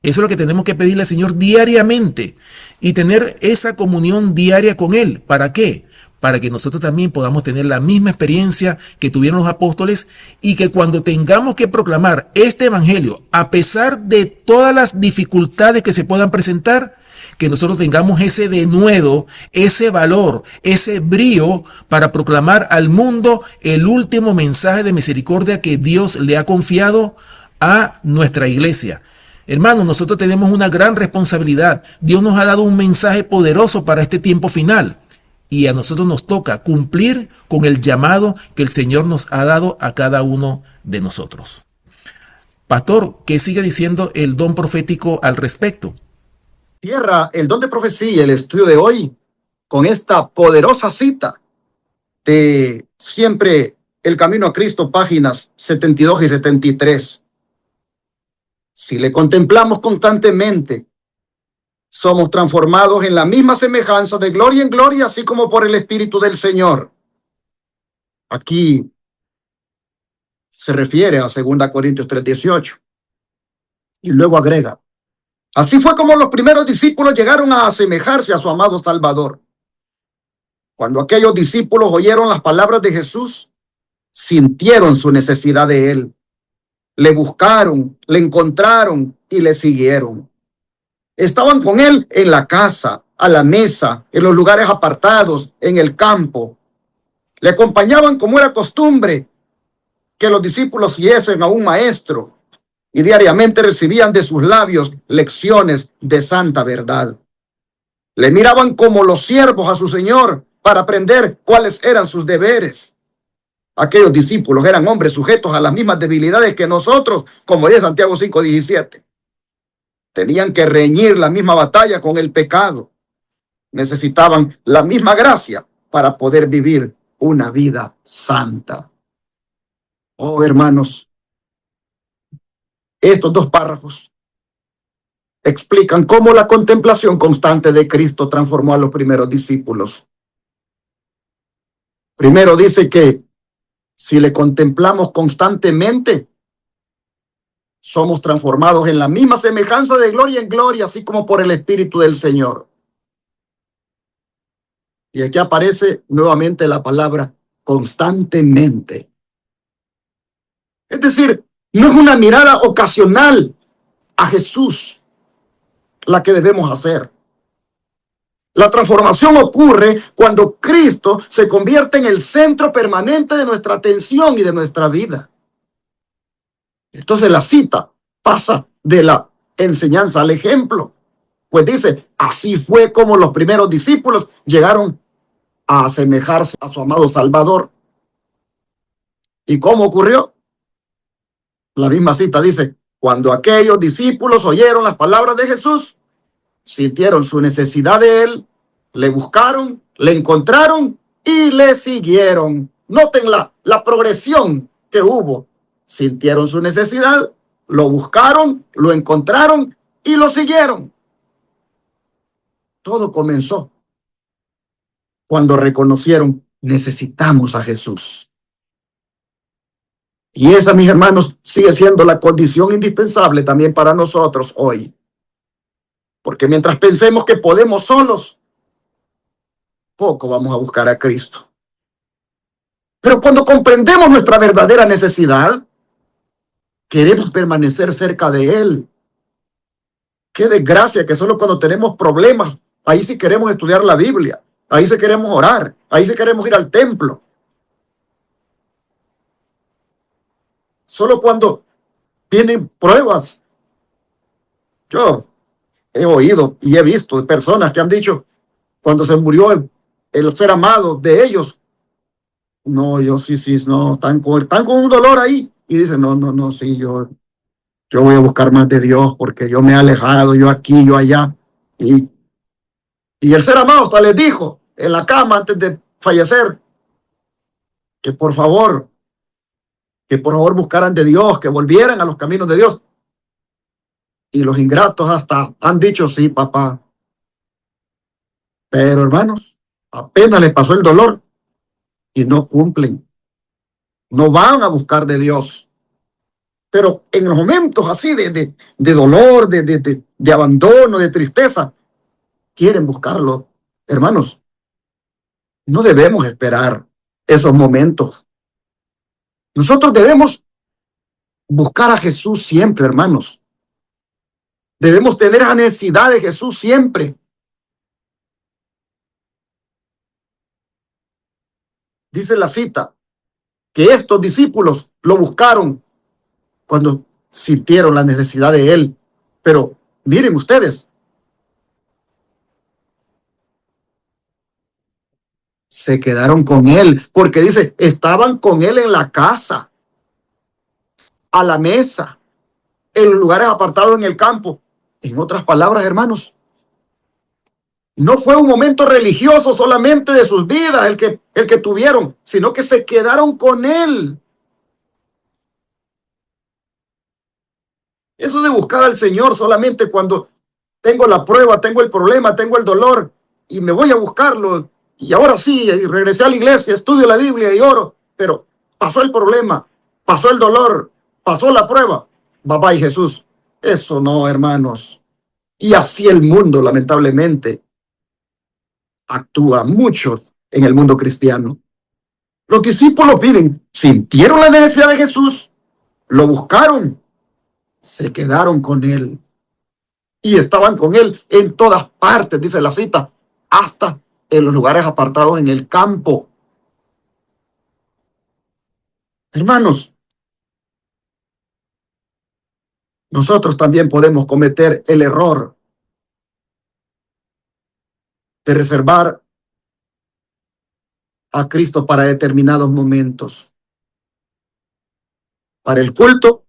Eso es lo que tenemos que pedirle al Señor diariamente y tener esa comunión diaria con Él. ¿Para qué? Para que nosotros también podamos tener la misma experiencia que tuvieron los apóstoles y que cuando tengamos que proclamar este evangelio, a pesar de todas las dificultades que se puedan presentar, que nosotros tengamos ese denuedo, ese valor, ese brío para proclamar al mundo el último mensaje de misericordia que Dios le ha confiado a nuestra iglesia. Hermanos, nosotros tenemos una gran responsabilidad. Dios nos ha dado un mensaje poderoso para este tiempo final. Y a nosotros nos toca cumplir con el llamado que el Señor nos ha dado a cada uno de nosotros. Pastor, ¿qué sigue diciendo el don profético al respecto? Cierra el don de profecía, el estudio de hoy, con esta poderosa cita de Siempre el Camino a Cristo, páginas 72 y 73. Si le contemplamos constantemente, somos transformados en la misma semejanza de gloria en gloria, así como por el Espíritu del Señor. Aquí se refiere a 2 Corintios 3:18. Y luego agrega: así fue como los primeros discípulos llegaron a asemejarse a su amado Salvador. Cuando aquellos discípulos oyeron las palabras de Jesús, sintieron su necesidad de él. Le buscaron, le encontraron y le siguieron. Estaban con él en la casa, a la mesa, en los lugares apartados, en el campo. Le acompañaban como era costumbre que los discípulos siguiesen a un maestro y diariamente recibían de sus labios lecciones de santa verdad. Le miraban como los siervos a su Señor para aprender cuáles eran sus deberes. Aquellos discípulos eran hombres sujetos a las mismas debilidades que nosotros, como dice Santiago 5:17. Tenían que reñir la misma batalla con el pecado. Necesitaban la misma gracia para poder vivir una vida santa. Oh, hermanos, estos dos párrafos explican cómo la contemplación constante de Cristo transformó a los primeros discípulos. Primero dice que si le contemplamos constantemente, somos transformados en la misma semejanza de gloria en gloria, así como por el Espíritu del Señor. Y aquí aparece nuevamente la palabra constantemente. Es decir, no es una mirada ocasional a Jesús la que debemos hacer. La transformación ocurre cuando Cristo se convierte en el centro permanente de nuestra atención y de nuestra vida. Entonces la cita pasa de la enseñanza al ejemplo. Pues dice, así fue como los primeros discípulos llegaron a asemejarse a su amado Salvador. ¿Y cómo ocurrió? La misma cita dice, cuando aquellos discípulos oyeron las palabras de Jesús, sintieron su necesidad de él, le buscaron, le encontraron y le siguieron. Noten la progresión que hubo. Sintieron su necesidad, lo buscaron, lo encontraron y lo siguieron. Todo comenzó cuando reconocieron, necesitamos a Jesús. Y esa, mis hermanos, sigue siendo la condición indispensable también para nosotros hoy. Porque mientras pensemos que podemos solos, poco vamos a buscar a Cristo. Pero cuando comprendemos nuestra verdadera necesidad, queremos permanecer cerca de Él. Qué desgracia que solo cuando tenemos problemas, ahí sí queremos estudiar la Biblia, ahí sí queremos orar, ahí sí queremos ir al templo. Solo cuando tienen pruebas. Yo he oído y he visto personas que han dicho, cuando se murió el ser amado de ellos, no, yo sí, no, están con un dolor ahí. Y dicen, no, sí, yo voy a buscar más de Dios porque yo me he alejado, yo aquí, yo allá. Y el ser amado hasta les dijo en la cama antes de fallecer que por favor buscaran de Dios, que volvieran a los caminos de Dios. Y los ingratos hasta han dicho, sí, papá. Pero hermanos, apenas les pasó el dolor y no cumplen. No van a buscar de Dios. Pero en los momentos así de dolor, de abandono, de tristeza, quieren buscarlo. Hermanos, no debemos esperar esos momentos. Nosotros debemos buscar a Jesús siempre, hermanos. Debemos tener la necesidad de Jesús siempre. Dice la cita que estos discípulos lo buscaron cuando sintieron la necesidad de él. Pero miren ustedes, se quedaron con él, porque dice, estaban con él en la casa, a la mesa, en los lugares apartados en el campo. En otras palabras, hermanos, no fue un momento religioso solamente de sus vidas el que tuvieron, sino que se quedaron con él. Eso de buscar al Señor solamente cuando tengo la prueba, tengo el problema, tengo el dolor y me voy a buscarlo. Y ahora sí, y regresé a la iglesia, estudio la Biblia y oro, pero pasó el problema, pasó el dolor, pasó la prueba. Bye bye, Jesús. Eso no, hermanos. Y así el mundo, lamentablemente, actúa mucho en el mundo cristiano. Los discípulos miren, sintieron la necesidad de Jesús, lo buscaron, se quedaron con él y estaban con él en todas partes, dice la cita, hasta en los lugares apartados en el campo. Hermanos, nosotros también podemos cometer el error de reservar a Cristo para determinados momentos. Para el culto,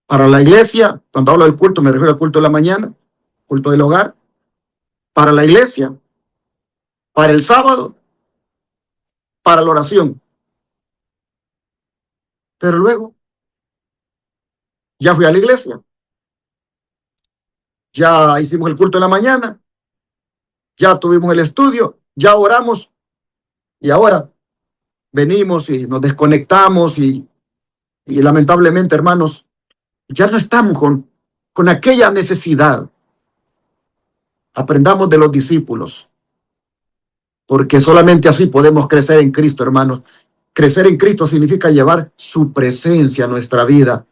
para la iglesia, cuando hablo del culto me refiero al culto de la mañana, culto del hogar, para la iglesia, para el sábado, para la oración. Pero luego, ya fui a la iglesia, ya hicimos el culto de la mañana, ya tuvimos el estudio, ya oramos y ahora venimos y nos desconectamos y lamentablemente, hermanos, ya no estamos con aquella necesidad. Aprendamos de los discípulos, porque solamente así podemos crecer en Cristo, hermanos. Crecer en Cristo significa llevar su presencia a nuestra vida.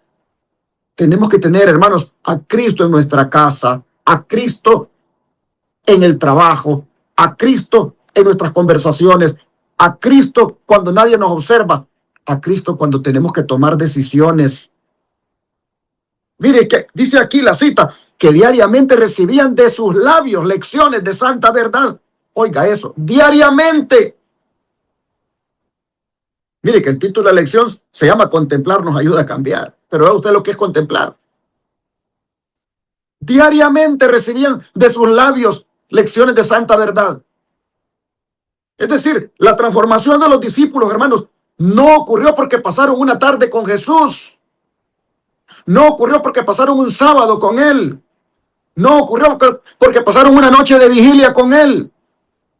Tenemos que tener, hermanos, a Cristo en nuestra casa, a Cristo en el trabajo, a Cristo en nuestras conversaciones, a Cristo cuando nadie nos observa, a Cristo cuando tenemos que tomar decisiones. Mire que dice aquí la cita, que diariamente recibían de sus labios lecciones de santa verdad. Oiga eso, diariamente. Mire que el título de la lección se llama Contemplar nos ayuda a cambiar. Pero vea usted lo que es contemplar. Diariamente recibían de sus labios lecciones de santa verdad. Es decir, la transformación de los discípulos, hermanos, no ocurrió porque pasaron una tarde con Jesús. No ocurrió porque pasaron un sábado con Él. No ocurrió porque pasaron una noche de vigilia con Él.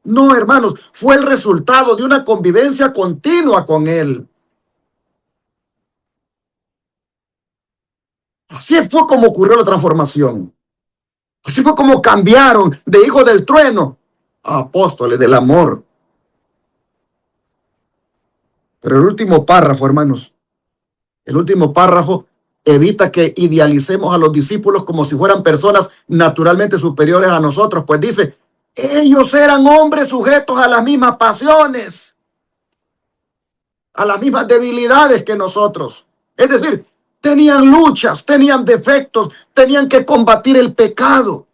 No, hermanos, fue el resultado de una convivencia continua con Él. Así fue como ocurrió la transformación. Así fue como cambiaron de hijos del trueno a apóstoles del amor. Pero el último párrafo, hermanos, el último párrafo evita que idealicemos a los discípulos como si fueran personas naturalmente superiores a nosotros, pues dice, ellos eran hombres sujetos a las mismas pasiones, a las mismas debilidades que nosotros. Es decir, tenían luchas, tenían defectos, tenían que combatir el pecado,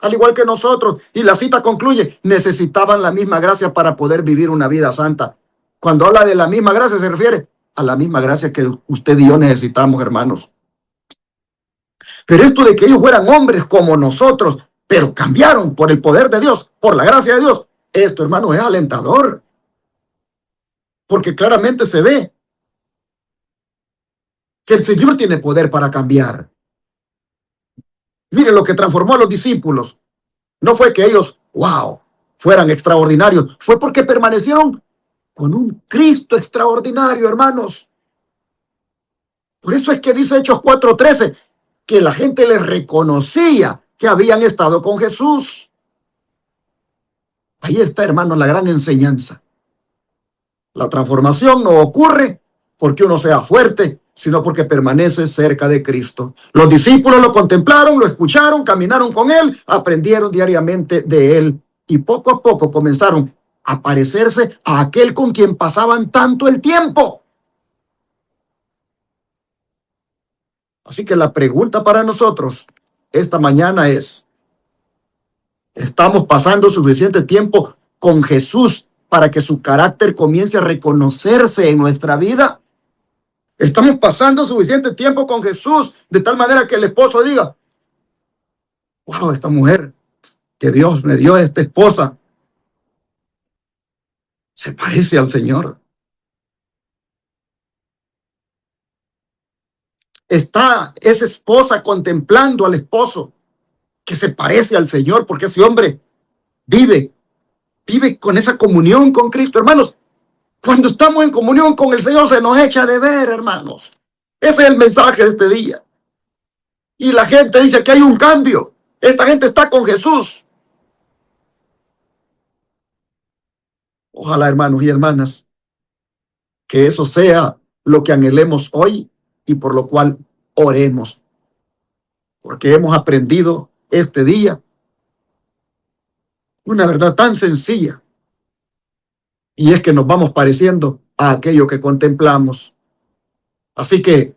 al igual que nosotros. Y la cita concluye, necesitaban la misma gracia para poder vivir una vida santa. Cuando habla de la misma gracia se refiere a la misma gracia que usted y yo necesitamos, hermanos. Pero esto de que ellos fueran hombres como nosotros, pero cambiaron por el poder de Dios, por la gracia de Dios, esto, hermanos, es alentador. Porque claramente se ve que el Señor tiene poder para cambiar. Mire lo que transformó a los discípulos. No fue que ellos, wow, fueran extraordinarios. Fue porque permanecieron con un Cristo extraordinario, hermanos. Por eso es que dice Hechos 4:13, que la gente les reconocía que habían estado con Jesús. Ahí está, hermanos, la gran enseñanza. La transformación no ocurre porque uno sea fuerte, sino porque permanece cerca de Cristo. Los discípulos lo contemplaron, lo escucharon, caminaron con Él, aprendieron diariamente de Él y poco a poco comenzaron a parecerse a aquel con quien pasaban tanto el tiempo. Así que la pregunta para nosotros esta mañana es, ¿estamos pasando suficiente tiempo con Jesús para que su carácter comience a reconocerse en nuestra vida? ¿Estamos pasando suficiente tiempo con Jesús de tal manera que el esposo diga, wow, esta mujer que Dios me dio, esta esposa, se parece al Señor? está esa esposa contemplando al esposo que se parece al Señor, porque ese hombre vive con esa comunión con Cristo. Hermanos, cuando estamos en comunión con el Señor se nos echa de ver, hermanos. Ese es el mensaje de este día. Y la gente dice que hay un cambio. Esta gente está con Jesús. Ojalá, hermanos y hermanas, que eso sea lo que anhelemos hoy y por lo cual oremos. Porque hemos aprendido este día una verdad tan sencilla. Y es que nos vamos pareciendo a aquello que contemplamos. Así que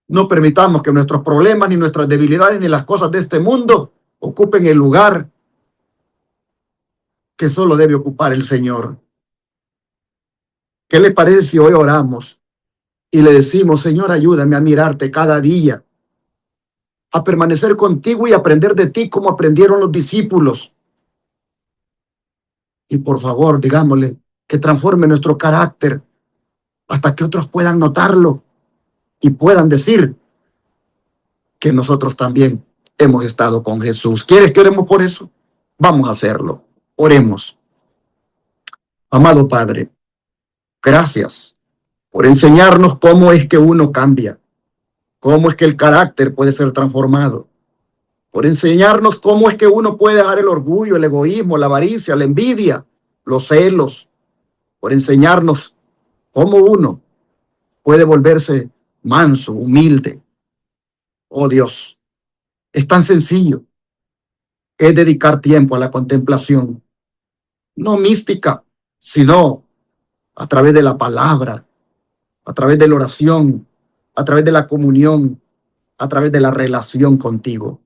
no permitamos que nuestros problemas, ni nuestras debilidades, ni las cosas de este mundo ocupen el lugar que solo debe ocupar el Señor. ¿Qué le parece si hoy oramos y le decimos: Señor, ayúdame a mirarte cada día, a permanecer contigo y aprender de ti como aprendieron los discípulos? Y por favor, digámosle que transforme nuestro carácter hasta que otros puedan notarlo y puedan decir que nosotros también hemos estado con Jesús. ¿Quieres que oremos por eso? Vamos a hacerlo. Oremos. Amado Padre, gracias por enseñarnos cómo es que uno cambia, cómo es que el carácter puede ser transformado, por enseñarnos cómo es que uno puede dejar el orgullo, el egoísmo, la avaricia, la envidia, los celos, por enseñarnos cómo uno puede volverse manso, humilde. Oh Dios, es tan sencillo. Es dedicar tiempo a la contemplación, no mística, sino a través de la palabra, a través de la oración, a través de la comunión, a través de la relación contigo.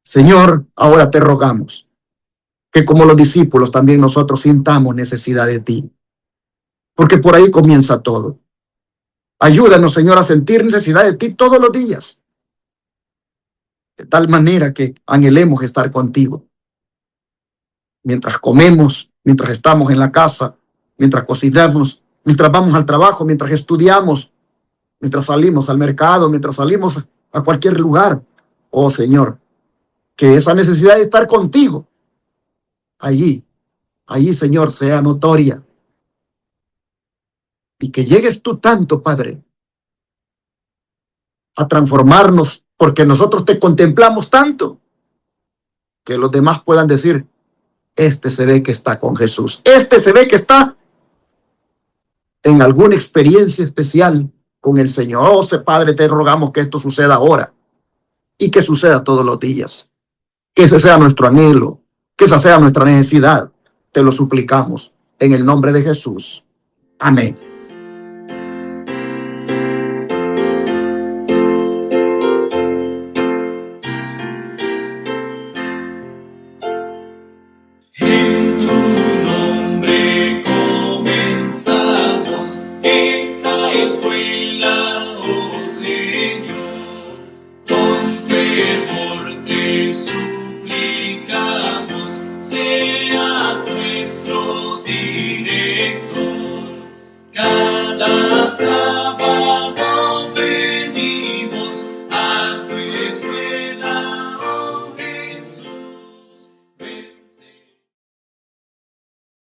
Señor, ahora te rogamos que como los discípulos también nosotros sintamos necesidad de ti, porque por ahí comienza todo. Ayúdanos, Señor, a sentir necesidad de ti todos los días, de tal manera que anhelemos estar contigo. Mientras comemos, mientras estamos en la casa, mientras cocinamos, mientras vamos al trabajo, mientras estudiamos, mientras salimos al mercado, mientras salimos a cualquier lugar. Oh Señor, que esa necesidad de estar contigo, allí, Señor, sea notoria. Y que llegues tú tanto, Padre, a transformarnos, porque nosotros te contemplamos tanto, que los demás puedan decir: este se ve que está con Jesús, este se ve que está en alguna experiencia especial con el Señor. Oh, Padre, te rogamos que esto suceda ahora y que suceda todos los días. Que ese sea nuestro anhelo, que esa sea nuestra necesidad. Te lo suplicamos en el nombre de Jesús. Amén. En tu nombre comenzamos esta escuela, oh Señor. Con fervor te suplicamos, seas nuestro Dios.